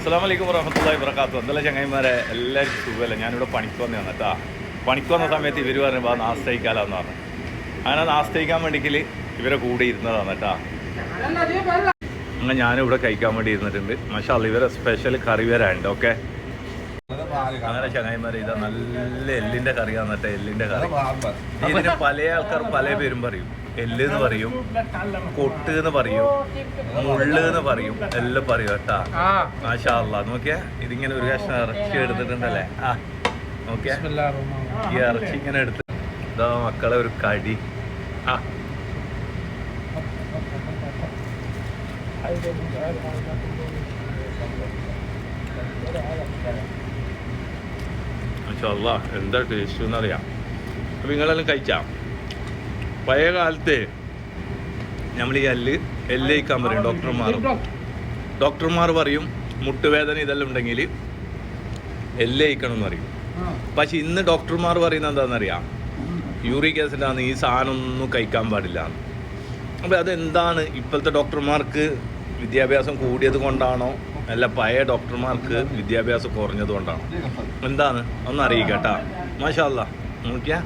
അസ്സലാമു അലൈക്കും വറഹ്മത്തുള്ളാഹി വബറകാതുഹു. എന്തെല്ലാം ചങ്ങായിമാരെ, എല്ലാവർക്കും സുഖമല്ല. ഞാനിവിടെ പണിക്ക് വന്നതാണ് കേട്ടോ. പണിക്ക് വന്ന സമയത്ത് ഇവർ പറഞ്ഞു വാ നാസ്തയിക്കാലെന്ന് പറഞ്ഞു. അങ്ങനെ നാസ്തയിക്കാൻ വേണ്ടിക്കിൽ ഇവരെ കൂടെ ഇരുന്നതാണ് കേട്ടോ. അങ്ങനെ ഞാനിവിടെ കഴിക്കാൻ വേണ്ടി ഇരുന്നിട്ടുണ്ട്. മാഷാ അല്ലാഹ്, ഇവരെ സ്പെഷ്യൽ കറി വരാനുണ്ട്. ഓക്കെ, അങ്ങനെ ചങ്ങായിമാരെ ഇതാ നല്ല എല്ലിൻ്റെ കറിയാണ് കേട്ടോ. എല്ലിൻ്റെ കറി ഇതിന് പല ആൾക്കാർ പല പേരും പറയും. എല്ല് എന്ന് പറയും, കൊട്ട് എന്ന് പറയും, മുള്ള് എന്ന് പറയും, എല്ലാം പറയും കേട്ടാ. മാഷാ അല്ലാഹ്, നോക്കിയാ ഇതിങ്ങനെ ഒരു കഷ്ണം ഇറച്ചി എടുത്തിട്ടുണ്ടല്ലേ. നോക്കിയാ ഈ ഇറച്ചി ഇങ്ങനെ എടുത്ത് ഇതാ മക്കളെ ഒരു കടി. മാഷാ അല്ലാഹ്, എന്താ ടേസ്റ്റ് എന്നറിയാം. അപ്പം നിങ്ങളെല്ലാം കഴിച്ചാൽ പഴയ കാലത്ത് നമ്മൾ ഈ എല്ല് കഴിക്കാൻ പറയും ഡോക്ടർമാർ പറയും മുട്ടുവേദന ഇതെല്ലാം ഉണ്ടെങ്കിൽ എല്ല് കഴിക്കണം എന്ന് പറയും. പക്ഷെ ഇന്ന് ഡോക്ടർമാർ പറയുന്നത് എന്താണെന്നറിയാം, യൂറിക് ആസിഡാണ്, ഈ സാധനം ഒന്നും കഴിക്കാൻ പാടില്ല. അപ്പോൾ അതെന്താണ്? ഇപ്പോഴത്തെ ഡോക്ടർമാർക്ക് വിദ്യാഭ്യാസം കൂടിയത് കൊണ്ടാണോ അല്ല പഴയ ഡോക്ടർമാർക്ക് വിദ്യാഭ്യാസം കുറഞ്ഞത് കൊണ്ടാണോ? എന്താണ് ഒന്ന് അറിയിക്കട്ടാ. മാഷാ അല്ലാഹ്, നോക്കിയാ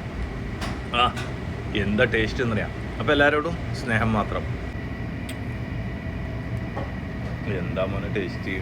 എന്താ ടേസ്റ്റ് എന്നറിയാം. അപ്പോൾ എല്ലാവരോടും സ്നേഹം മാത്രം. എന്താ മോനെ ടേസ്റ്റ്.